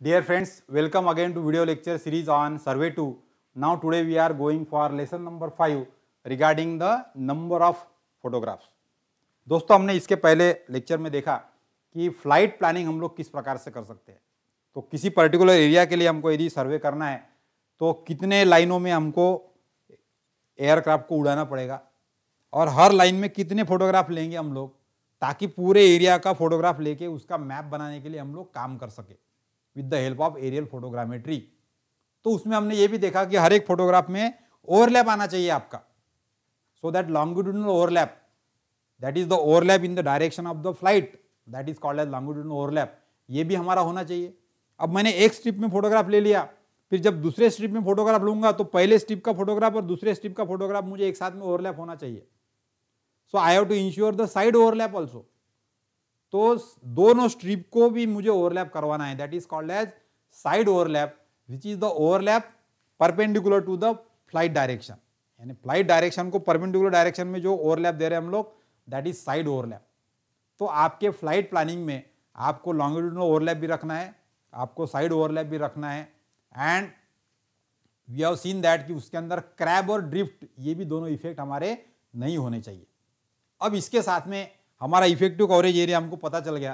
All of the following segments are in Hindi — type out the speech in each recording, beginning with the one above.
Dear friends, welcome again to video lecture series on Survey 2. Now today we are going for lesson number 5 regarding the number of photographs. दोस्तों हमने इसके पहले लेक्चर में देखा कि फ्लाइट प्लानिंग हम लोग किस प्रकार से कर सकते हैं। तो किसी पर्टिकुलर एरिया के लिए हमको यदि सर्वे करना है तो कितने लाइनों में हमको एयरक्राफ्ट को उड़ाना पड़ेगा और हर लाइन में कितने फोटोग्राफ लेंगे हम लोग, ताकि पूरे एरिया का फोटोग्राफ लेके उसका मैप बनाने के लिए हम लोग काम कर सके with the help of aerial photogrammetry. तो उसमें हमने ये भी देखा कि हर एक फोटोग्राफ में ओवरलैप आना चाहिए आपका, so that longitudinal overlap, that is the overlap in the direction of the flight, that is called as longitudinal overlap. ये भी हमारा होना चाहिए। अब मैंने एक स्ट्रिप में फोटोग्राफ ले लिया, फिर जब दूसरे स्ट्रिप में फोटोग्राफ लूंगा तो पहले स्ट्रिप का फोटोग्राफ और दूसरे स्ट्रिप का फोटोग्राफ मुझे एक साथ में ओवरलैप होना चाहिए। So I have to ensure the side overlap also. तो दोनों स्ट्रिप को भी मुझे ओवरलैप करवाना है, that is called edge side overlap, which is the overlap perpendicular to the flight direction. यानी फ्लाइट डायरेक्शन को परपेंडिकुलर डायरेक्शन में जो ओवरलैप दे रहे हैं हम लोग, दैट इज साइड ओवरलैप। तो आपके फ्लाइट प्लानिंग में आपको लॉन्गिट्यूडनल ओवरलैप भी रखना है, आपको साइड ओवरलैप भी रखना है, and we have seen that कि उसके अंदर क्रैब और ड्रिफ्ट, ये भी दोनों इफेक्ट हमारे नहीं होने चाहिए। अब इसके साथ में हमारा इफेक्टिव कवरेज एरिया हमको पता चल गया,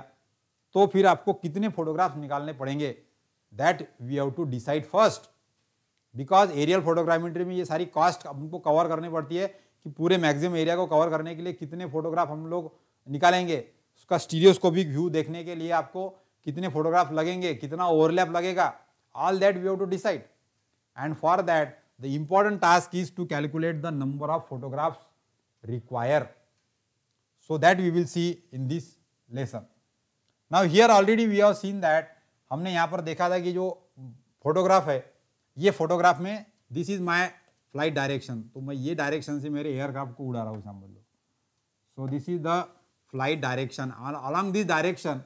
तो फिर आपको कितने फोटोग्राफ्स निकालने पड़ेंगे, that we have to decide first, because aerial photogrammetry में ये सारी कॉस्ट हमको कवर करनी पड़ती है कि पूरे मैक्सिमम एरिया को कवर करने के लिए कितने फोटोग्राफ हम लोग निकालेंगे, उसका स्टीरियोस्कोपिक व्यू देखने के लिए आपको कितने फोटोग्राफ लगेंगे, कितना ओवरलैप लगेगा, all that we have to decide. And for that the important task is to calculate the number of photographs require, so that we will see in this lesson. Now here already we have seen that, हमने यहाँ पर देखा था कि जो फोटोग्राफ है, ये फोटोग्राफ में this is my flight direction, तो मैं ये डायरेक्शन से मेरे एयरक्राफ्ट को उड़ा रहा हूँ समझ लो। So this is the flight direction. Along this direction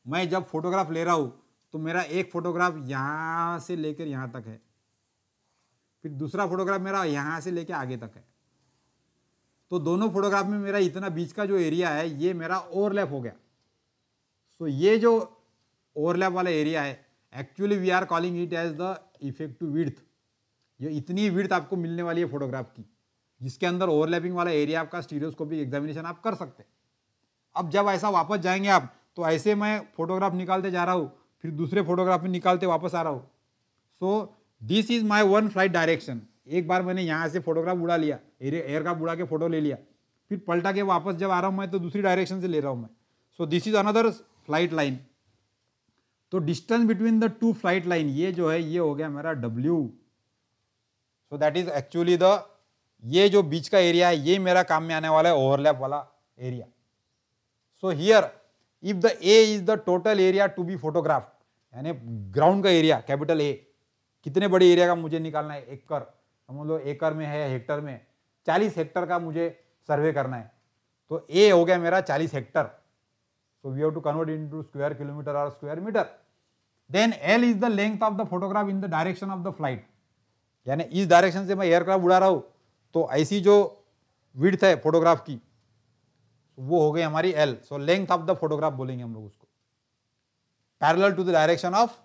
मैं जब फोटोग्राफ ले रहा हूँ तो मेरा एक फोटोग्राफ यहाँ से लेकर यहाँ तक है, फिर दूसरा फोटोग्राफ मेरा यहाँ से लेकर आगे तक है। तो दोनों फोटोग्राफ में मेरा इतना बीच का जो एरिया है ये मेरा ओवरलैप हो गया। सो ये जो ओवरलैप वाला एरिया है, actually we are calling it as the effective width. ये इतनी विड्थ आपको मिलने वाली है फोटोग्राफ की, जिसके अंदर ओवरलैपिंग वाला एरिया आपका स्टीरियोस्कोपिक एग्जामिनेशन आप कर सकते हैं। अब जब ऐसा वापस जाएंगे आप, तो ऐसे मैं फोटोग्राफ निकालते जा रहा हूँ, फिर दूसरे फोटोग्राफ में निकालते वापस आ रहा हूँ। सो this is my one flight direction. एक बार मैंने यहाँ से फोटोग्राफ उड़ा लिया, एयरक्राफ्ट उड़ा के फोटो ले लिया, फिर पलटा के वापस जब आ रहा हूँ मैं तो दूसरी डायरेक्शन से ले रहा हूँ मैं। So this is another flight line. तो distance between the two flight line, ये जो है ये हो गया मेरा W। So that is actually the, ये जो बीच का एरिया है ये मेरा काम में आने वाला है ओवरलैप वाला area. So here if the A is the total area to be photographed, यानी ग्राउंड का एरिया कैपिटल A, कितने बड़े एरिया का मुझे निकालना है, एकड़, समझ लो एकड़ में है, हेक्टर में 40 हेक्टर का मुझे सर्वे करना है। तो ए हो गया मेरा 40 hectare. So we have to convert into square kilometre और square metre. Then L is the length of the photograph in the direction of the flight, यानी इस डायरेक्शन से मैं एयरक्राफ्ट उड़ा रहा हूं तो ऐसी जो विड्थ है फोटोग्राफ की वो हो गई हमारी L. So length of the photograph बोलेंगे हम लोग उसको, parallel to the direction of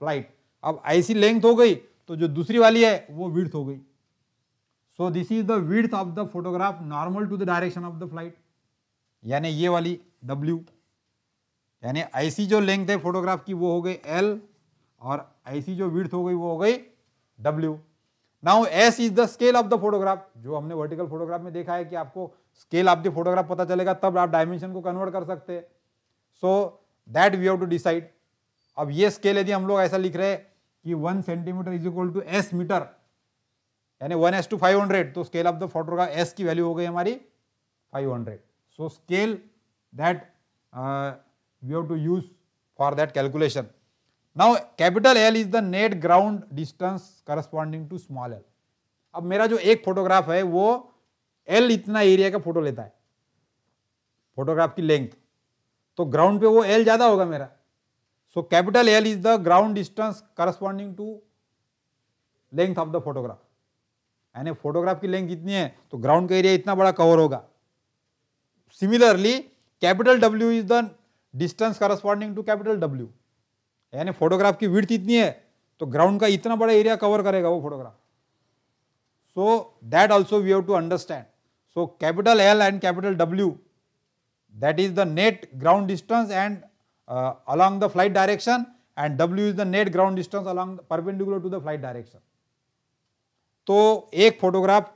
flight. अब ऐसी लेंथ हो गई तो जो दूसरी वाली है वो विड्थ हो गई। So this is the width of the photograph normal to the direction of the flight, यानी ये वाली W। यानी ऐसी जो लेंथ है फोटोग्राफ की वो हो गई L, और ऐसी जो विड्थ हो गई वो हो गई W। Now S is the scale of the photograph. जो हमने वर्टिकल फोटोग्राफ में देखा है कि आपको स्केल ऑफ द फोटोग्राफ पता चलेगा तब आप डायमेंशन को कन्वर्ट कर सकते हैं। So that we have to decide. अब ये स्केल यदि हम लोग ऐसा लिख रहे हैं कि 1 centimetre is equal to S metre, यानी 1:500, तो scale of the photograph S की वैल्यू हो गई हमारी 500। So scale that we have to use for that calculation. Now capital L is the net ground distance corresponding to small l। अब मेरा जो एक फोटोग्राफ है वो L इतना एरिया का फोटो लेता है, फोटोग्राफ की लेंथ, तो ग्राउंड पे वो L ज्यादा होगा मेरा। So capital L is the ground distance corresponding to length of the photograph, यानी फोटोग्राफ की लेंथ कितनी है तो ग्राउंड का एरिया इतना बड़ा कवर होगा। Similarly capital W is the distance corresponding to capital W, यानी फोटोग्राफ की विड्थ इतनी है तो ग्राउंड का इतना बड़ा एरिया कवर करेगा वो photograph. So that also we have to understand. So capital L and capital W, that is the net ground distance and along the flight direction, and W is the net ground distance along perpendicular to the flight direction. तो एक फोटोग्राफ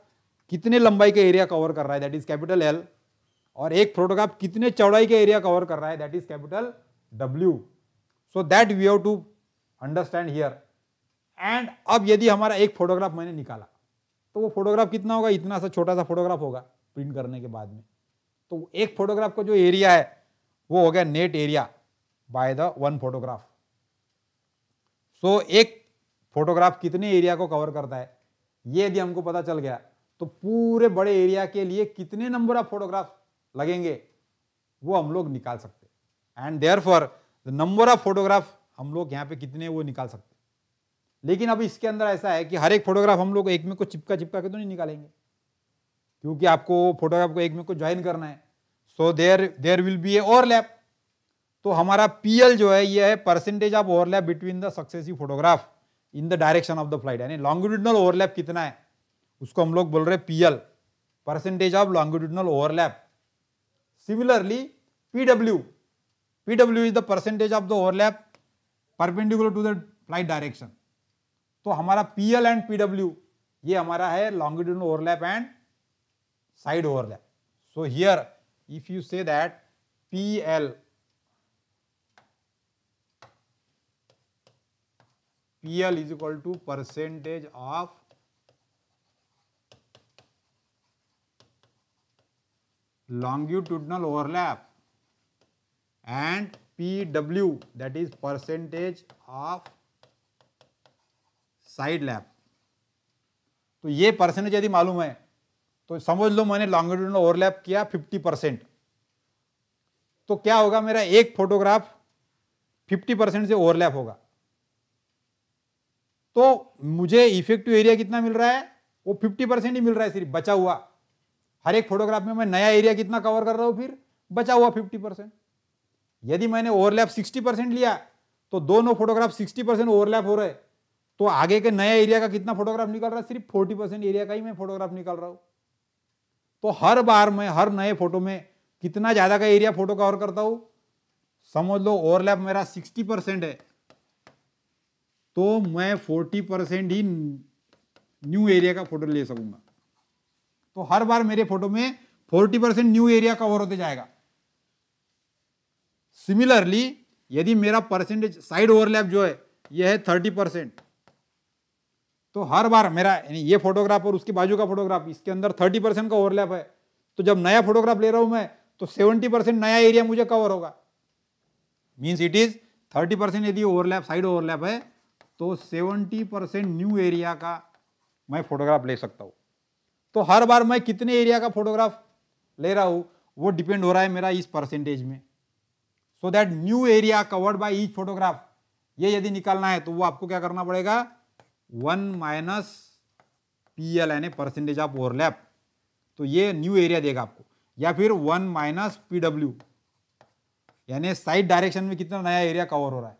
कितने लंबाई का एरिया कवर कर रहा है, दैट इज कैपिटल L, और एक फोटोग्राफ कितने चौड़ाई का एरिया कवर कर रहा है, that is capital W. So that we have to understand here. And अब यदि हमारा एक फोटोग्राफ मैंने निकाला तो वो फोटोग्राफ कितना होगा, इतना सा छोटा सा फोटोग्राफ होगा प्रिंट करने के बाद में. तो एक फोटोग्राफ का जो एरिया है वो हो गया net area by the one photograph. So एक फोटोग्राफ कितने एरिया को कवर करता है ये यदि हमको पता चल गया तो पूरे बड़े एरिया के लिए कितने नंबर ऑफ फोटोग्राफ लगेंगे वो हम लोग निकाल सकते हैं. And therefore the number of photograph हम लोग यहाँ पे कितने वो निकाल सकते हैं. लेकिन अब इसके अंदर ऐसा है कि हर एक फोटोग्राफ हम लोग एक में को चिपका के तो नहीं निकालेंगे, क्योंकि आपको फोटोग्राफ को एक में को ज्वाइन करना है. So there will be a overlap. तो हमारा PL जो है ये है percentage of overlap between the successive photograph in the direction of the flight. यानी लॉन्गिट्यूडनल ओवरलैप कितना है उसको हम लोग बोल रहे हैं PL, percentage of longitudinal overlap. Similarly PW is the percentage of the overlap perpendicular to the flight direction. तो हमारा PL एंड PW ये हमारा है longitudinal overlap and side overlap. So here if you say that PL is equal to percentage of longitudinal overlap and PW that is percentage of side lap. तो ये परसेंटेज यदि मालूम है तो समझ लो मैंने लॉन्गिट्यूडनल ओवरलैप किया 50%. तो क्या होगा, मेरा एक फोटोग्राफ 50% से ओवरलैप होगा. तो मुझे इफेक्टिव एरिया कितना मिल रहा है, वो 50% ही मिल रहा है सिर्फ बचा हुआ. हर एक फोटोग्राफ में मैं नया एरिया कितना कवर कर रहा हूं, फिर बचा हुआ 50%. यदि मैंने ओवरलैप 60% लिया तो दोनों फोटोग्राफ 60% ओवरलैप हो रहे, तो आगे के नया एरिया का कितना फोटोग्राफ निकल रहा है, सिर्फ 40% एरिया का ही मैं फोटोग्राफ निकाल रहा हूं. तो हर बार मैं हर नए फोटो में कितना ज्यादा का एरिया फोटो कवर करता हूं, समझ लो ओवरलैप मेरा 60% है तो मैं 40% ही न्यू एरिया का फोटो ले सकूंगा. तो हर बार मेरे फोटो में 40% न्यू एरिया कवर होते जाएगा. सिमिलरली यदि मेरा परसेंटेज साइड ओवरलैप जो है यह है 30%, तो हर बार मेरा यानी ये फोटोग्राफ और उसके बाजू का फोटोग्राफ इसके अंदर 30% का ओवरलैप है, तो जब नया फोटोग्राफ ले रहा हूं मैं तो 70% नया एरिया मुझे कवर होगा. मींस इट इज 30% यदि ओवरलैप साइड ओवरलैप है तो 70% न्यू एरिया का मैं फोटोग्राफ ले सकता हूं. तो हर बार मैं कितने एरिया का फोटोग्राफ ले रहा हूं वो डिपेंड हो रहा है मेरा इस परसेंटेज में. So that new area covered by each photograph ये यदि निकालना है तो वो आपको क्या करना पड़ेगा, 1 माइनस PL यानी परसेंटेज ऑफ ओवरलैप. तो ये न्यू एरिया देगा आपको, या फिर 1 माइनस PW यानी साइड डायरेक्शन में कितना नया एरिया कवर हो रहा है.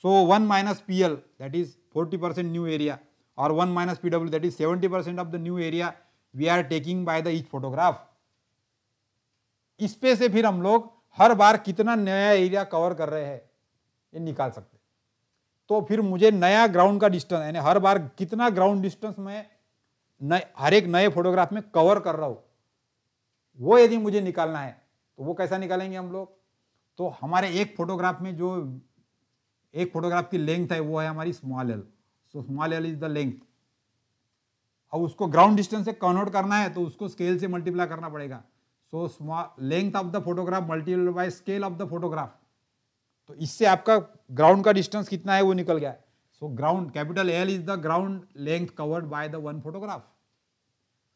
So 1 minus PL that is 40% new area और 1 minus PW that is 70% of the new area we are taking by the each photograph. इस पे से फिर हम लोग हर बार कितना नया एरिया कवर कर रहे हैं ये निकाल सकते. तो फिर मुझे नया ग्राउंड का डिस्टेंस यानी हर बार कितना ग्राउंड डिस्टेंस मैं हर एक नए फोटोग्राफ में कवर कर रहा हूं वो यदि मुझे निकालना है तो वो कैसा निकालेंगे हम लोग. तो हमारे एक फोटोग्राफ में जो एक फोटोग्राफ की लेंथ है वो है हमारी small l. So small l is the length. अब उसको ग्राउंड डिस्टेंस से कन्वर्ट करना है तो उसको स्केल से मल्टीप्लाई करना पड़ेगा. So small length of the photograph multiply by scale of the photograph. तो इससे आपका ग्राउंड का डिस्टेंस कितना है वो निकल गया. So ground capital L is the ground length covered bye the one photograph.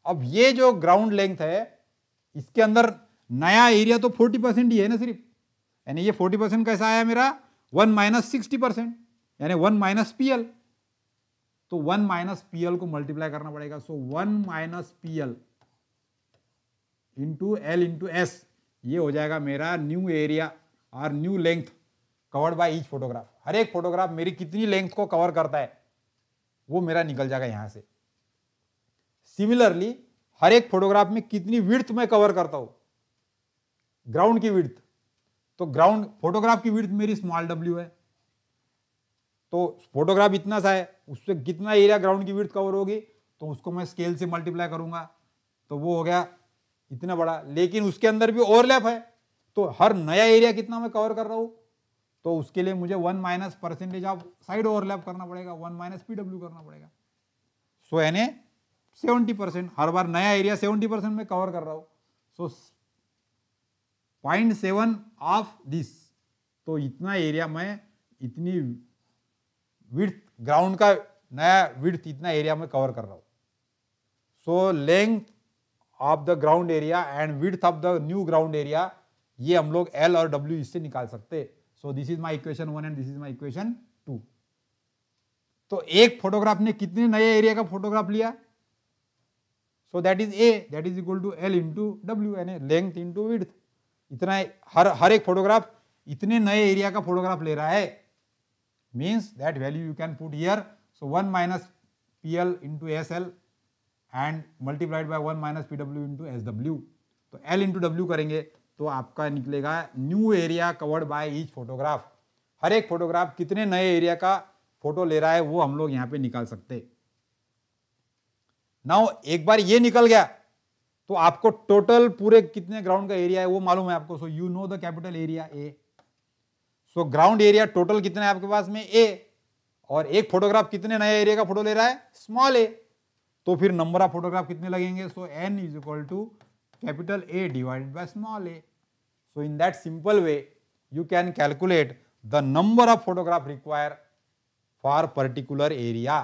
अब ये जो ग्राउंड लेंथ है इसके अंदर नया एरिया तो 40% ही है ना सिर्फ, यानी ये 40% कैसा आया मेरा 1 माइनस 60% यानी 1 माइनस PL. तो 1 माइनस PL को मल्टीप्लाई करना पड़ेगा. So 1 minus PL into L into S ये हो जाएगा मेरा न्यू एरिया और new length covered by each photograph. हर एक फोटोग्राफ मेरी कितनी लेंथ को कवर करता है वो मेरा निकल जाएगा यहां से। सिमिलरली हर एक फोटोग्राफ में कितनी विड्थ मैं कवर करता हूं, ग्राउंड की विड्थ, तो ग्राउंड फोटोग्राफ की विड्थ मेरी स्मॉल w है, तो फोटोग्राफ इतना सा है, उससे कितना एरिया ग्राउंड की विड्थ कवर होगी, तो उसको मैं स्केल से मल्टीप्लाई करूंगा तो वो हो गया इतना बड़ा। लेकिन उसके अंदर भी ओवरलैप है, तो हर नया एरिया कितना मैं कवर कर रहा हूं, तो उसके लिए मुझे 1 minus percentage of side overlap करना पड़ेगा, 1 माइनस PW करना पड़ेगा। सो यानी 70%, हर बार नया एरिया 70% में कवर कर रहा हूं, सो 0.7 ऑफ दिस, तो इतना एरिया मैं, इतनी विड्थ ग्राउंड का नया विड्थ इतना एरिया में कवर कर रहा हूं। सो length of the ground area and width of the new ground area, ये हम लोग L और W इससे निकाल सकते। सो this is my equation 1 and this is my equation 2। तो एक फोटोग्राफ ने कितने नए एरिया का फोटोग्राफ लिया, so that is A, that is equal to L into W, यानी लेंथ इंटू विड्थ। इतना हर एक फोटोग्राफ इतने नए एरिया का फोटोग्राफ ले रहा है, means that value you can put here. So 1 minus PL into SL and multiplied by 1 minus PW into SW। तो L इंटू W करेंगे तो आपका निकलेगा new area covered by each photograph. हर एक फोटोग्राफ कितने नए एरिया का फोटो ले रहा है वो हम लोग यहां पे निकाल सकते। नाउ एक बार ये निकल गया तो आपको टोटल पूरे कितने ग्राउंड का एरिया है वो मालूम है आपको। So you know the capital area A। So ground area total कितना है आपके पास में A, और एक फोटोग्राफ कितने नए एरिया का फोटो ले रहा है, स्मॉल a, तो फिर नंबर ऑफ फोटोग्राफ कितने लगेंगे, so n is equal to capital A divided by small a। So in that simple way you can calculate the number of photograph require for particular area,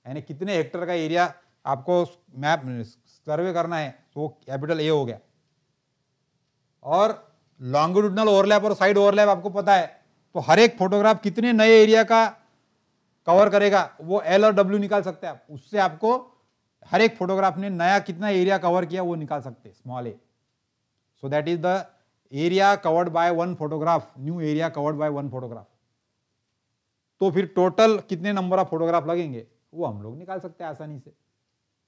यानी कितने हेक्टर का एरिया आपको मैप सर्वे करना है, तो कैपिटल A हो गया। और लॉन्गिट्यूडनल ओवरलैप और साइड ओवरलैप आपको पता है, तो हर एक फोटोग्राफ कितने नए एरिया का कवर करेगा वो L और W निकाल सकते हैं आप। उससे आपको हर एक फोटोग्राफ ने नया कितना एरिया कवर किया वो निकाल सकते हैं, small a। So that is the area covered by one photograph, new area covered by one photograph. तो फिर टोटल कितने नंबर ऑफ फोटोग्राफ लगेंगे वो हम लोग निकाल सकते हैं आसानी से।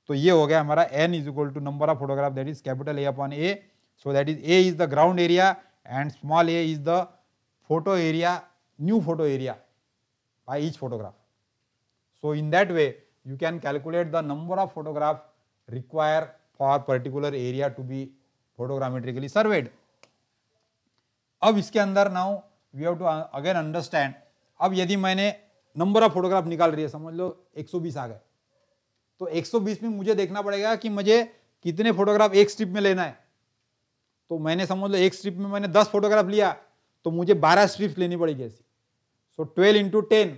तो ये हो गया हमारा n is equal to number of photograph that is capital A upon A। So that is A is the ground area and small a is the photo area, new photo area by each photograph. So in that way you can calculate the number of photograph required for particular area to be photogrammetrically surveyed। अब इसके अंदर now we have to again understand, अब यदि मैंने नंबर ऑफ फोटोग्राफ निकाल रही है, समझ लो 120 आ गए, तो 120 में मुझे देखना पड़ेगा कि मुझे कितने फोटोग्राफ एक स्ट्रिप में लेना है। तो मैंने समझ लो एक स्ट्रिप में मैंने 10 फोटोग्राफ लिया तो मुझे 12 स्ट्रिप्स लेनी पड़ेगी ऐसी। सो 12 इंटू 10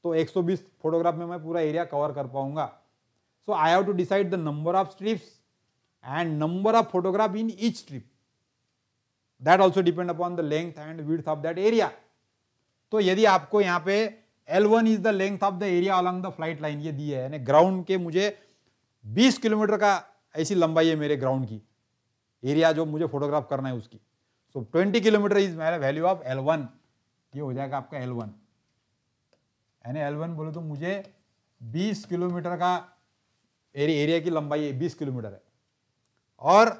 तो 120 फोटोग्राफ में मैं पूरा एरिया कवर कर पाऊंगा। So I have to decide the number of strips and number of photograph in each strip, that also depend upon the length and width of that area. तो यदि आपको यहाँ पे L1 is the length of the area along the flight line ये दी है, यानी ग्राउंड के मुझे 20 किलोमीटर का ऐसी लंबाई है मेरे ग्राउंड की एरिया जो मुझे फोटोग्राफ करना है उसकी। सो 20 किलोमीटर इज मेरा वैल्यू ऑफ L1, ये हो जाएगा आपका L1। यानी L1 बोले तो मुझे 20 किलोमीटर का एरिया की लंबाई है, 20 किलोमीटर है। और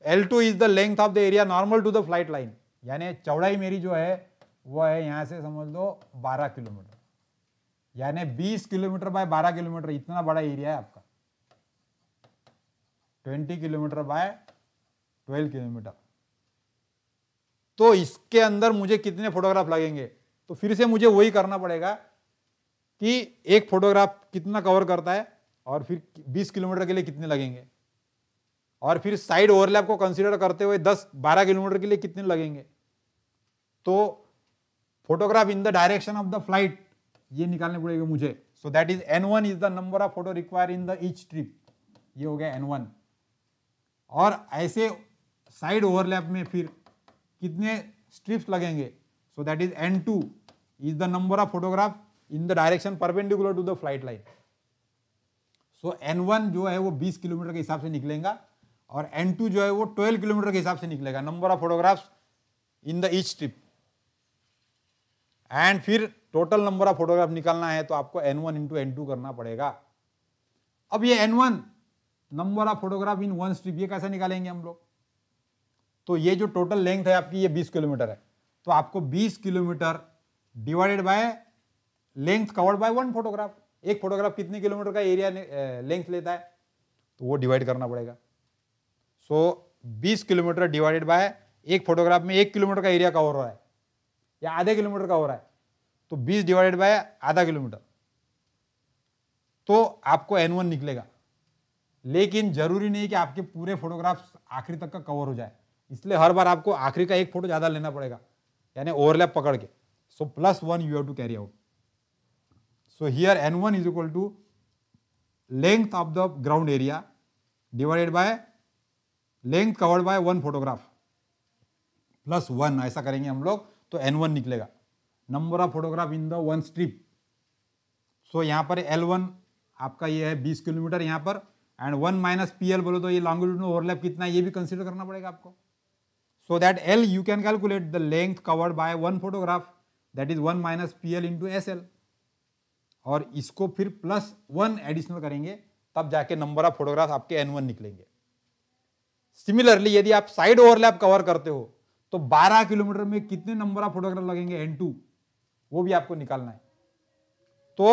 L2 is the length of the area normal to the flight line, यानी चौड़ाई मेरी जो है वो है यहां से समझ लो 12 किलोमीटर, यानी 20 किलोमीटर बाय 12 किलोमीटर, इतना बड़ा एरिया है आपका। 20 किलोमीटर बाय 12 किलोमीटर। तो इसके अंदर मुझे कितने फोटोग्राफ लगेंगे, तो फिर से मुझे वही करना पड़ेगा कि एक फोटोग्राफ कितना कवर करता है और फिर 20 किलोमीटर के लिए कितने लगेंगे, और फिर साइड ओवरलैप को कंसीडर करते हुए 10-12 किलोमीटर के लिए कितने लगेंगे। तो photograph in the direction of the flight ये निकालने पड़ेगा मुझे। सो that is N1 is the number of photo require in the each trip, ये हो गया N1। और ऐसे साइड ओवरलैप में फिर कितने स्ट्रिप्स लगेंगे, so that is N2 is the number of photograph in the direction perpendicular to the flight line. So N1 जो है वो 20 किलोमीटर के हिसाब से निकलेगा और N2 जो है वो 12 किलोमीटर के हिसाब से निकलेगा, number of photographs in the each trip. And फिर टोटल नंबर ऑफ फोटोग्राफ निकालना है तो आपको N1 इंटू N2 करना पड़ेगा। अब ये N1 number of photograph in one strip, ये कैसे निकालेंगे हम लोग? तो ये जो टोटल लेंथ है आपकी, ये 20 किलोमीटर है, तो आपको 20 kilometre divided by length covered by one photograph, एक फोटोग्राफ कितने किलोमीटर का एरिया लेंथ लेता है, तो वो डिवाइड करना पड़ेगा। सो 20 किलोमीटर डिवाइडेड बाय एक फोटोग्राफ में 1 किलोमीटर का एरिया कवर हो रहा है या आधे किलोमीटर का हो रहा है, तो 20 डिवाइडेड बाय आधा किलोमीटर, तो आपको N1 निकलेगा। लेकिन जरूरी नहीं कि आपके पूरे फोटोग्राफ्स आखिरी तक का कवर हो जाए, इसलिए हर बार आपको आखिरी का एक फोटो ज्यादा लेना पड़ेगा, यानी ओवरलैप पकड़ के। So +1 you have to carry out. So here N1 is equal to length of the ground area divided by length covered by one photograph +1, ऐसा करेंगे हम लोग तो N1 निकलेगा, number of photograph in the one strip. So यहां पर L1 आपका ये है 20 किलोमीटर यहां पर, एंड 1 माइनस PL बोलो तो ये लॉन्गिट्यूडनल ओवरलैप कितना है ये भी कंसीडर करना पड़ेगा आपको। So that L you can calculate the length covered by one photograph, that is 1 minus PL into SL, और इसको फिर +1 एडिशनल करेंगे, तब जाके नंबर ऑफ फोटोग्राफ आपके N1 निकलेंगे। सिमिलरली यदि आप साइड ओवरलैप कवर करते हो तो 12 किलोमीटर में कितने नंबर ऑफ फोटोग्राफ लगेंगे N2, वो भी आपको निकालना है। तो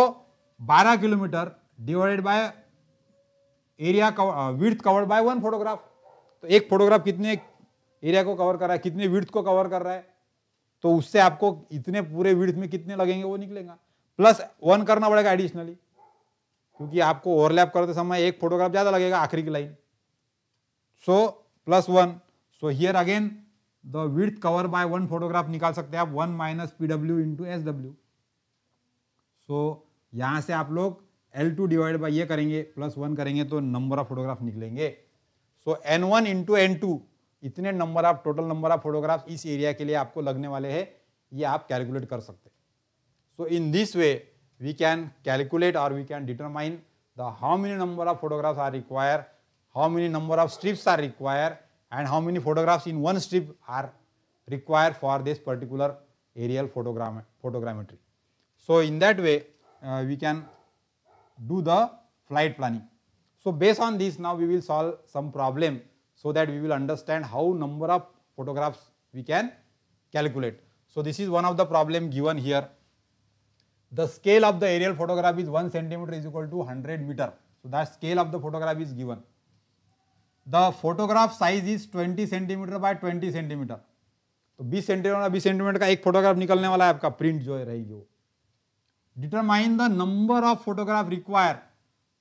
12 kilometre divided by area width covered by one photograph, तो एक फोटोग्राफ कितने एरिया को कवर कर रहा है, कितने विड्थ को कवर कर रहा है, तो उससे आपको इतने पूरे विड्थ में कितने लगेंगे वो निकलेगा, +1 करना पड़ेगा एडिशनली, क्योंकि आपको ओवरलैप करते समय एक फोटोग्राफ ज्यादा लगेगा आखिरी की line. So +1, so here again the width cover by one photograph निकाल सकते हैं आप 1 माइनस PW इंटू SW। सो यहां से आप लोग L2 डिवाइड बाय ये करेंगे +1 करेंगे तो नंबर ऑफ फोटोग्राफ निकलेंगे। सो N1 इंटू N2, इतने number of total number of photograph इस एरिया के लिए आपको लगने वाले हैं, ये आप कैलकुलेट कर सकते हैं। So in this way we can calculate और we can determine the how many number of photographs are require, how many number of strips are required, and how many photographs in one strip are required for this particular aerial photogrammetry. So in that way we can do the flight planning. So based on this, now we will solve some problem so that we will understand how number of photographs we can calculate. So this is one of the problem given here. The scale of the aerial photograph is 1 centimeter is equal to 100 meter. So that scale of the photograph is given. The photograph size is 20 centimetre by 20 centimetre, तो 20 सेंटीमीटर 20 सेंटीमीटर का एक फोटोग्राफ निकलने वाला है आपका, प्रिंट जो है रहेगी वो। Determine the number of photograph require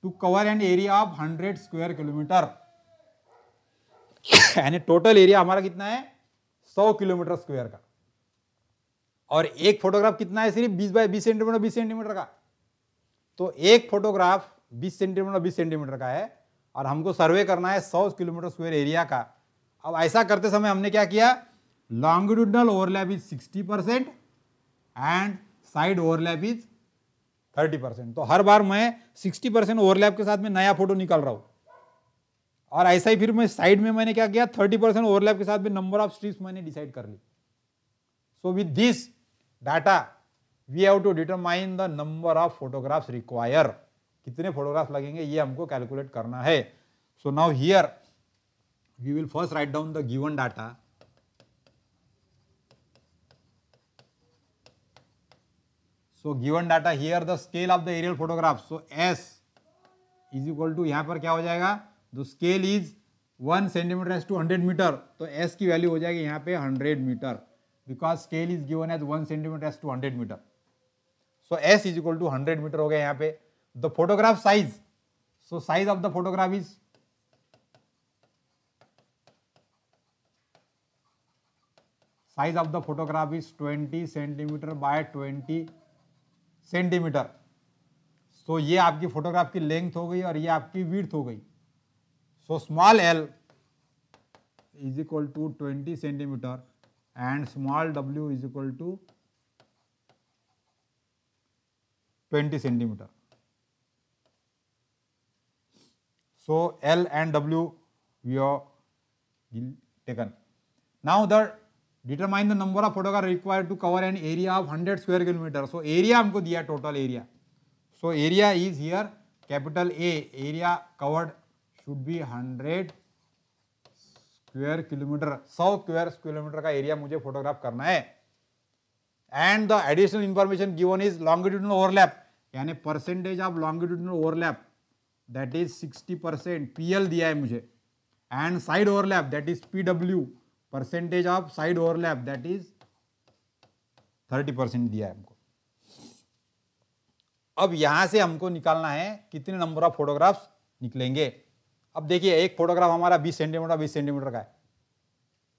to cover an area of 100 square kilometre, यानी टोटल एरिया हमारा कितना है 100 किलोमीटर स्क्वायर का, और एक फोटोग्राफ कितना है सिर्फ 20 बाय 20 सेंटीमीटर 20 सेंटीमीटर का, तो एक फोटोग्राफ 20 सेंटीमीटर 20 सेंटीमीटर का है और हमको सर्वे करना है 100 किलोमीटर स्क्वायर एरिया का। अब ऐसा करते समय हमने क्या किया, longitudinal overlap is 60% and side overlap is 30%, तो हर बार मैं 60% ओवरलैप के साथ में नया फोटो निकाल रहा हूं, और ऐसा ही फिर मैं साइड में मैंने क्या किया 30% ओवरलैप के साथ में नंबर ऑफ स्ट्रिप्स मैंने डिसाइड कर ली। So with this data we have to determine the number of photographs require, कितने फोटोग्राफ लगेंगे ये हमको कैलकुलेट करना है। So now here we will first write down the given data. So given data here the scale of the aerial photograph, so S is equal to, यहां पर क्या हो जाएगा, the scale is 1 centimetre to 100 metre, तो S की वैल्यू हो जाएगी यहाँ पे 100 metre, because scale is given as 1 centimetre to 100 metre. So S is equal to 100 metre हो गया यहाँ पे। The photograph size, so size of the photograph is size of the photograph is 20 centimetre by 20 centimetre. So ये आपकी फोटोग्राफ की लेंथ हो गई और ये आपकी विड्थ हो गई। So small l is equal to 20 centimetre and small w is equal to 20 centimetre. So L and W we have taken. Now the determine the number of photograph required to cover an area of 100 square kilometre. So area हमको दिया total area. So area is here capital A, area covered should be 100 square kilometre. 100 square kilometre का एरिया मुझे फोटोग्राफ करना है. And the additional information given is longitudinal overlap, यानी percentage of longitudinal overlap that is 60%. PL दिया है मुझे. And side overlap that is PW, percentage of side overlap that is 30% दिया है हमको. अब यहां से हमको निकालना है कितने नंबर ऑफ फोटोग्राफ्स निकलेंगे. अब देखिए एक फोटोग्राफ हमारा 20 सेंटीमीटर का है.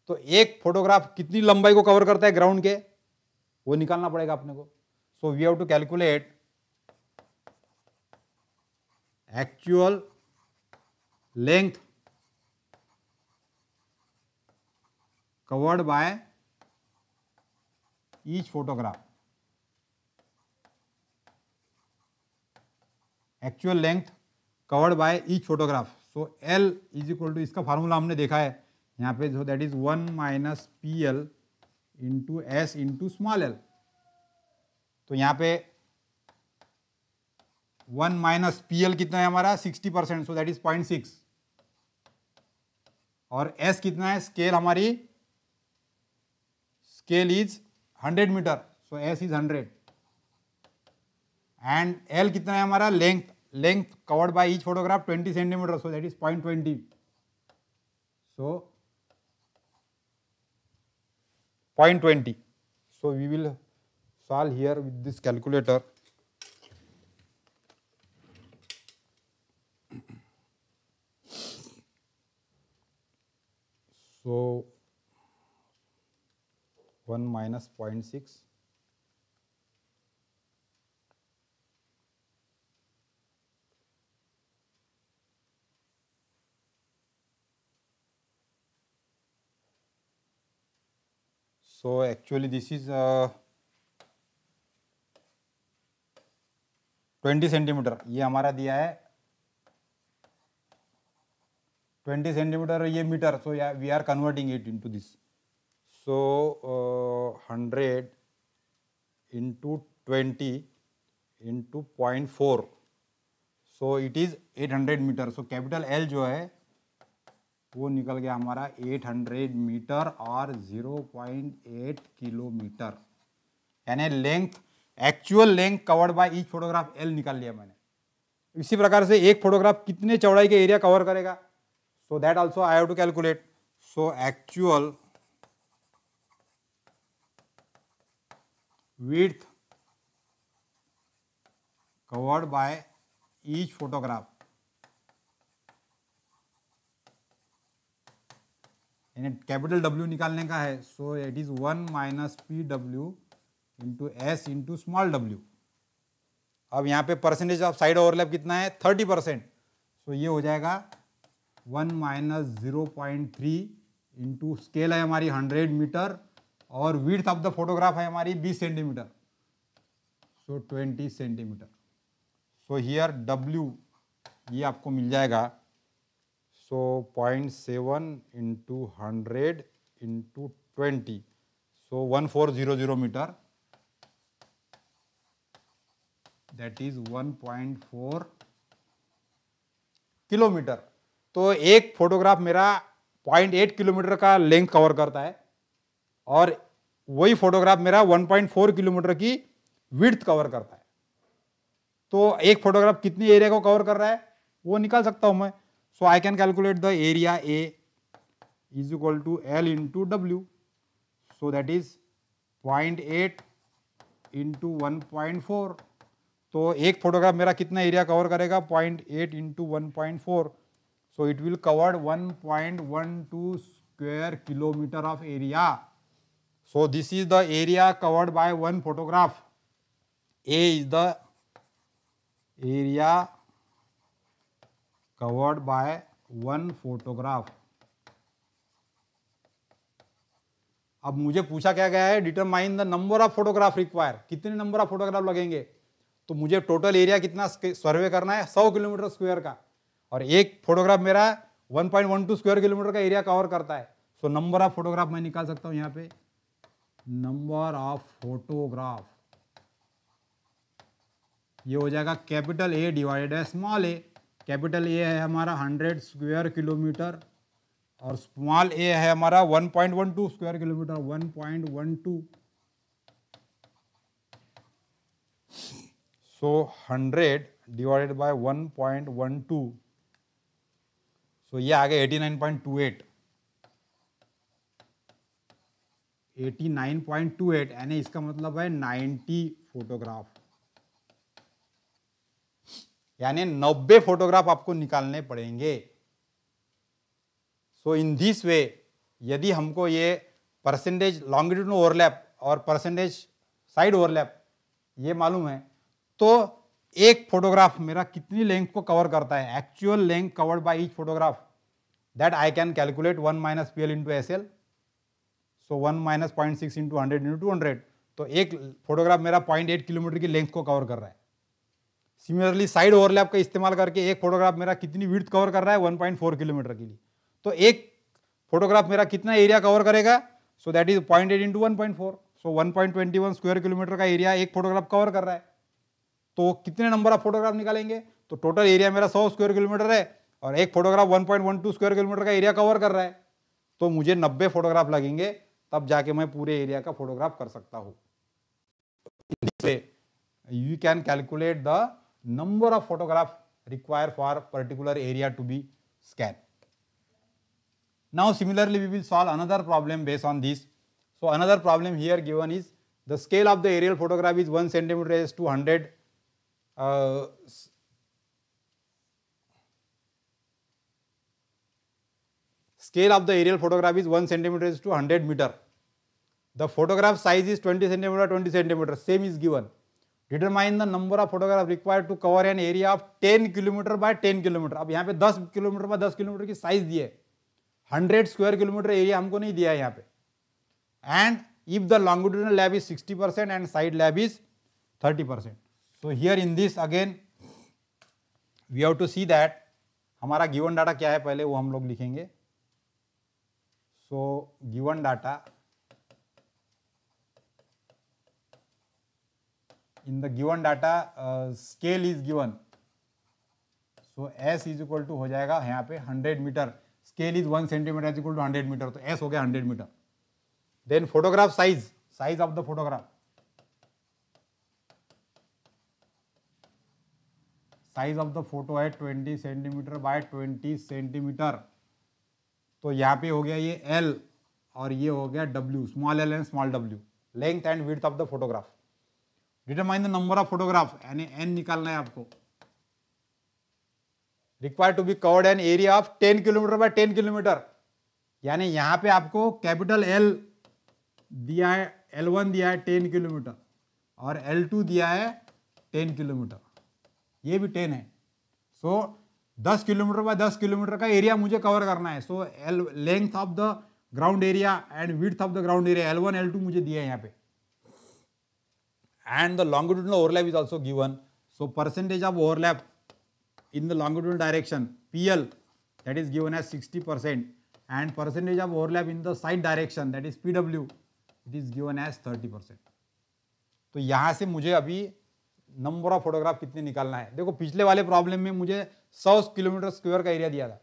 तो एक फोटोग्राफ कितनी लंबाई को कवर करता है ग्राउंड के, वो निकालना पड़ेगा अपने को. So we have to calculate actual length covered by each photograph. Actual length covered by each photograph. So L is equal to, इसका फार्मूला हमने देखा है यहाँ पे, so that is 1 minus PL into S into small l. तो यहाँ पे 1 minus PL कितना है हमारा 60%, so that is 0.6. और S कितना है, स्केल हमारी scale is 100 metre, so S is 100. and L कितना है हमारा, length covered by each photograph 20 centimetre, so that is 0.20. so 0.20. so we will solve here with this calculator. so 1 minus 0.6 so actually this is 20 centimetre. ये हमारा दिया है 20 सेंटीमीटर, ये metre. so yeah, we are converting it into this. so 100 into 20 into 0.4, so it is 800 metre. so capital L जो है वो निकल गया हमारा 800 मीटर और 0.8 किलोमीटर. यानी length, actual length covered by each photograph L निकाल लिया मैंने. इसी प्रकार से एक फोटोग्राफ कितने चौड़ाई के एरिया कवर करेगा, so that also I have to calculate. So actual width covered by each photograph, यानी कैपिटल W निकालने का है. So it is 1 minus PW into S into small w. अब यहाँ पे परसेंटेज ऑफ साइड ओवरलैप कितना है 30%. सो ये हो जाएगा 1 माइनस 0.3 इंटू स्केल है हमारी 100 मीटर और विड्थ ऑफ द फोटोग्राफ है हमारी 20 centimetre, so 20 centimetre. So here W ये आपको मिल जाएगा. So 0.7 into 100 into 20, so 1400 metre, that is 1.4 kilometre. तो एक फोटोग्राफ मेरा 0.8 किलोमीटर का लेंथ कवर करता है और वही फोटोग्राफ मेरा 1.4 किलोमीटर की विड्थ कवर करता है. तो एक फोटोग्राफ कितनी एरिया को कवर कर रहा है वो निकाल सकता हूं मैं. So I can calculate the area A is equal to L into W. So that is 0.8 into 1.4. तो एक फोटोग्राफ मेरा कितना एरिया कवर करेगा 0.8 into 1.4. So it will covered 1.12 square kilometre of area. So this is the area covered by one photograph. A is the area covered by one photograph. अब मुझे पूछा क्या गया है, determine the number of photograph require, कितने नंबर ऑफ फोटोग्राफ लगेंगे. तो मुझे टोटल एरिया कितना सर्वे करना है 100 किलोमीटर स्क्वायर का, और एक फोटोग्राफ मेरा 1.12 स्क्वायर किलोमीटर का एरिया कवर करता है. सो नंबर ऑफ फोटोग्राफ मैं निकाल सकता हूं यहाँ पे नंबर ऑफ फोटोग्राफ, ये हो जाएगा capital A divided by small A. Capital A है हमारा 100 स्क्वायर किलोमीटर और स्मॉल ए है हमारा 1.12 square kilometre, 1.12। So 100 divided by 1.12, सो ये आ गया 89.28, 89.28 यानी इसका मतलब है 90 फोटोग्राफ, यानी 90 फोटोग्राफ आपको निकालने पड़ेंगे। सो इन दिस वे यदि हमको ये परसेंटेज लॉन्गिट्यूडनल ओवरलैप और परसेंटेज साइड ओवरलैप ये मालूम है तो एक फोटोग्राफ मेरा कितनी लेंथ को कवर करता है, actual length covered by each photograph, that I can calculate 1 minus P L into S L. So 1 minus 0.6 into 100 into 200, तो एक फोटोग्राफ मेरा 0.8 किलोमीटर की लेंथ को कवर कर रहा है। सिमिलरली साइड ओवरलैप का इस्तेमाल करके एक फोटोग्राफ मेरा कितनी विड्थ कवर कर रहा है, 1.4 किलोमीटर के लिए। तो एक फोटोग्राफ मेरा कितना एरिया कवर करेगा, so that is 0.8 into 1.4, so 1.21 square kilometre का एरिया एक फोटोग्राफ कवर कर रहा है। तो कितने नंबर ऑफ फोटोग्राफ निकालेंगे, तो टोटल एरिया मेरा 100 स्क्वायर किलोमीटर है और एक फोटोग्राफ 1.12 स्क्वायर किलोमीटर का एरिया कवर कर रहा है, तो मुझे 90 फोटोग्राफ लगेंगे, तब जाके मैं पूरे एरिया का फोटोग्राफ कर सकता हूँ। You can calculate the number of photograph required for particular area to be scanned. Now similarly we will solve another problem based on this. So another problem here given is the scale of the aerial photograph is 1 centimeter raised to 100 scale of the aerial photograph is 1 centimeter raised to 100 meter. The photograph size is 20 centimeter 20 centimeter, same is given. Determine the number of photograph required to cover an area of 10 kilometre by 10 kilometre. अब यहाँ पे 10 किलोमीटर बाय 10 किलोमीटर की साइज दी है, 100 स्क्वायर किलोमीटर एरिया हमको नहीं दिया है यहाँ पे। And if the longitudinal lap is 60% and side lap is 30%। So here in this again we have to see that हमारा गिवन डाटा क्या है, पहले वो हम लोग लिखेंगे। So given data in the given data scale is given, so s is equal to हो जाएगा यहाँ पे 100 metre, scale is 1 centimeter is equal to 100 metre, तो s हो गया 100 metre. then photograph size, size of the photograph, size of the photo है 20 सेंटीमीटर बाय 20 सेंटीमीटर, तो यहाँ पे हो गया ये l और ये हो गया w, small l and small w, length and width of the photograph. Determine the number of photograph, यानी n निकालना है आपको, required to be covered an area of 10 kilometre by 10 kilometre, यानी यहां पे आपको कैपिटल L दिया है, L1 दिया है 10 किलोमीटर और L2 दिया है 10 किलोमीटर, ये भी 10 है। सो 10 किलोमीटर बाय 10 किलोमीटर का एरिया मुझे कवर करना है। सो length of the ground area and width of the ground area L1 L2 मुझे दिया है यहाँ पे, and the longitudinal overlap is also given. So percentage of overlap in the longitudinal direction PL, that is given as 60%, and percentage of overlap in the side direction, that is PW, it is given as 30%. तो यहाँ से मुझे अभी नंबर ऑफ फोटोग्राफ कितने निकालना है। देखो पिछले वाले प्रॉब्लम में मुझे 100 किलोमीटर स्क्वायर का एरिया दिया था,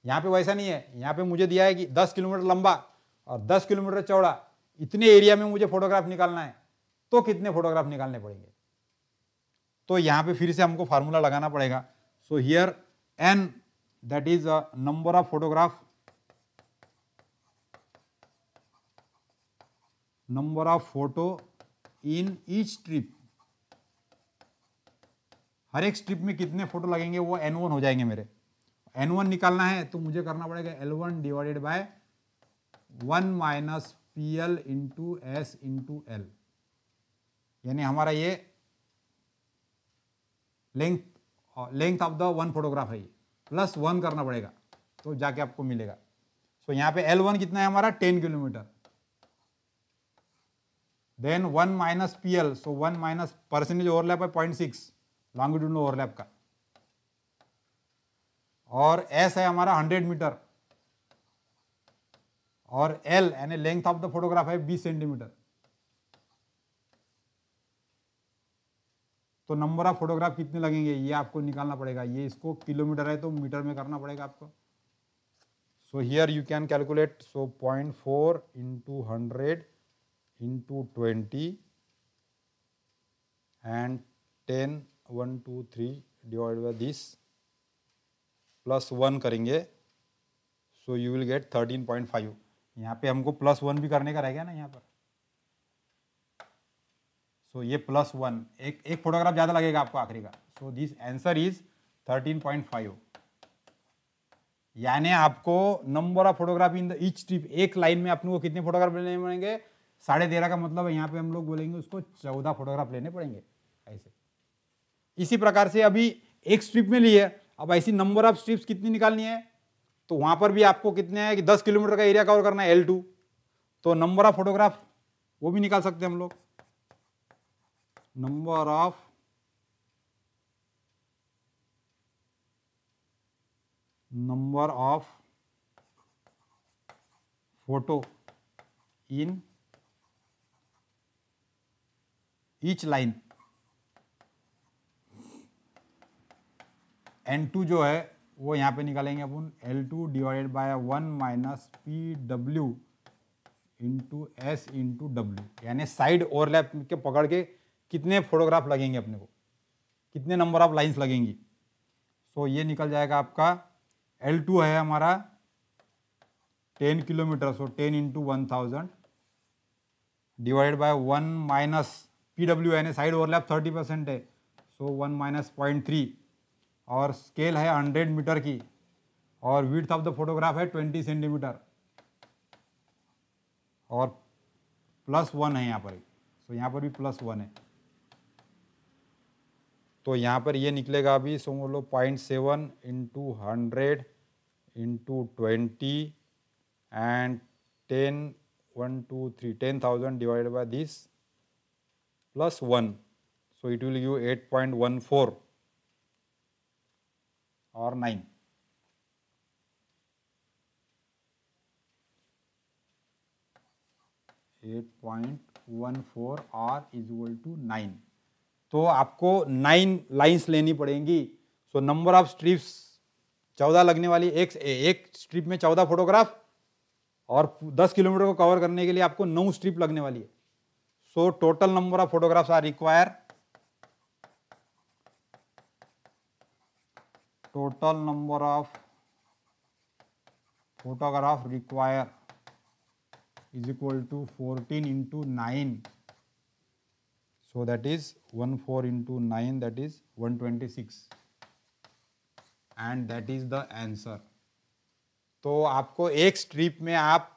यहाँ पे वैसा नहीं है। यहाँ पे मुझे दिया है कि 10 किलोमीटर लंबा और 10 किलोमीटर चौड़ा, इतने एरिया में मुझे फोटोग्राफ निकालना है, तो कितने फोटोग्राफ निकालने पड़ेंगे। तो यहां पे फिर से हमको फार्मूला लगाना पड़ेगा। So here n, that is number of photograph, number of photo in each strip, हर एक स्ट्रिप में कितने फोटो लगेंगे वो n1 हो जाएंगे मेरे। n1 निकालना है तो मुझे करना पड़ेगा L1 divided by 1 minus PL into S into L, यानी हमारा ये length of the one photograph है, प्लस 1 करना पड़ेगा तो जाके आपको मिलेगा। सो यहाँ पे L1 कितना है हमारा 10 किलोमीटर, देन 1 माइनस PL, सो 1 माइनस परसेंटेज ओवरलैप है 0.6 लॉन्गिट्यूडनल ओवरलैप का, और S है हमारा 100 मीटर और L यानी लेंथ ऑफ द फोटोग्राफ है 20 सेंटीमीटर, तो नंबर ऑफ फोटोग्राफ कितने लगेंगे ये आपको निकालना पड़ेगा। ये इसको किलोमीटर है तो मीटर में करना पड़ेगा आपको। So here you can calculate, so 0.4 into 100 into 20 and 10 1 2 3 divided by this plus 1 करेंगे, सो यू विल गेट 13.5। यहाँ पे हमको प्लस 1 भी करने का रह गया ना यहाँ पर। सो ये प्लस 1, एक फोटोग्राफ ज़्यादा लगेगा आपको आखिरी का। So this answer is 13.5। यानी आपको number of photograph in the each strip, एक लाइन में अपने को कितने फोटोग्राफ लेने पड़ेंगे? 13.5 का मतलब है यहाँ पे हम लोग बोलेंगे उसको 14 फोटोग्राफ लेने पड़ेंगे ऐसे। इसी प्रकार से अभी एक स्ट्रिप में लिए, अब ऐसी नंबर ऑफ स्ट्रिप्स कितनी निकालनी है? तो वहां पर भी आपको कितने हैं कि 10 किलोमीटर का एरिया कवर करना है L2, तो नंबर ऑफ फोटोग्राफ वो भी निकाल सकते हैं हम लोग। Number of photo in each line, N2 जो है वो यहाँ पे निकालेंगे अपन L2 divided by 1 minus PW into S into W, यानी साइड ओवरलैप के पकड़ के कितने फोटोग्राफ लगेंगे अपने को, कितने नंबर ऑफ लाइंस लगेंगी। सो ये निकल जाएगा आपका L2 है हमारा 10 kilometre, so 10 into 1000 divided by 1 minus PW यानी साइड ओवरलैप 30% है, सो 1 माइनस 0.3, और स्केल है 100 मीटर की, और विड्थ ऑफ द फोटोग्राफ है 20 सेंटीमीटर, और प्लस 1 है यहाँ पर। सो यहाँ पर भी प्लस 1 है, तो यहाँ पर ये निकलेगा अभी, सो बोलो 0.7 into 100 into 20 and 10 1 2 3 10,000 divided by this plus 1, so it will give 8.14 और 9। R इज इक्वल टू 9, तो आपको 9 लाइंस लेनी पड़ेंगी। सो नंबर ऑफ स्ट्रिप्स 14 लगने वाली, एक स्ट्रिप में 14 फोटोग्राफ, और 10 किलोमीटर को कवर करने के लिए आपको 9 स्ट्रिप लगने वाली है। So total number of photographs are require, total number of photograph require is equal to 14 into 9, so that is 14 into 9, that is 126, and that is the answer। तो आपको एक स्ट्रिप में आप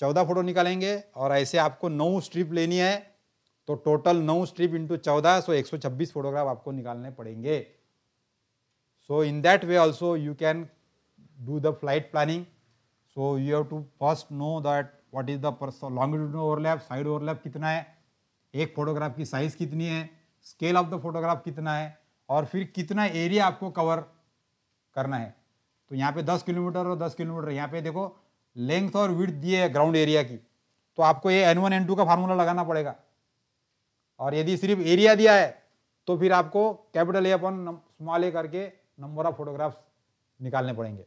14 फोटो निकालेंगे, और ऐसे आपको 9 स्ट्रिप लेनी है, तो टोटल 9 स्ट्रिप इंटू 14, सो 126 फोटोग्राफ आपको निकालने पड़ेंगे। So in that way also you can do the flight planning. So you have to first know that what is the longitudinal overlap, side overlap कितना है, एक फोटोग्राफ की साइज कितनी है, स्केल ऑफ द फोटोग्राफ कितना है, और फिर कितना एरिया आपको कवर करना है। तो यहाँ पे 10 किलोमीटर और 10 किलोमीटर, यहाँ पे देखो लेंथ और विड्थ दिए है ग्राउंड एरिया की, तो आपको ये N1 N2 का फार्मूला लगाना पड़ेगा। और यदि सिर्फ एरिया दिया है तो फिर आपको capital A upon small A करके नंबर ऑफ फोटोग्राफ्स निकालने पड़ेंगे।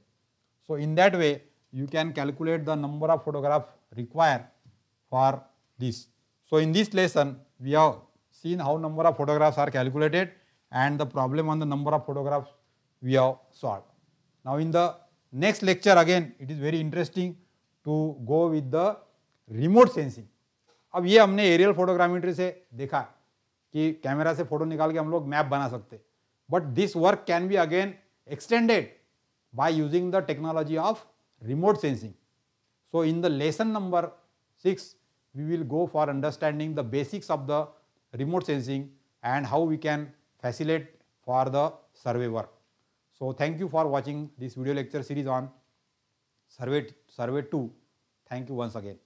So in that way you can calculate the number of photograph require for this. So in this lesson we have seen how number of photographs are calculated and the problem on the number of photographs we have solved. Now in the next lecture again it is very interesting to go with the remote sensing. अब ये हमने एरियल फोटोग्रामेट्री से देखा कि कैमरा से फोटो निकाल के हम लोग मैप बना सकते, but this work can be again extended by using the technology of remote sensing. So in the lesson number 6 we will go for understanding the basics of the remote sensing and how we can facilitate for the survey work. So thank you for watching this video lecture series on survey 2. Thank you once again.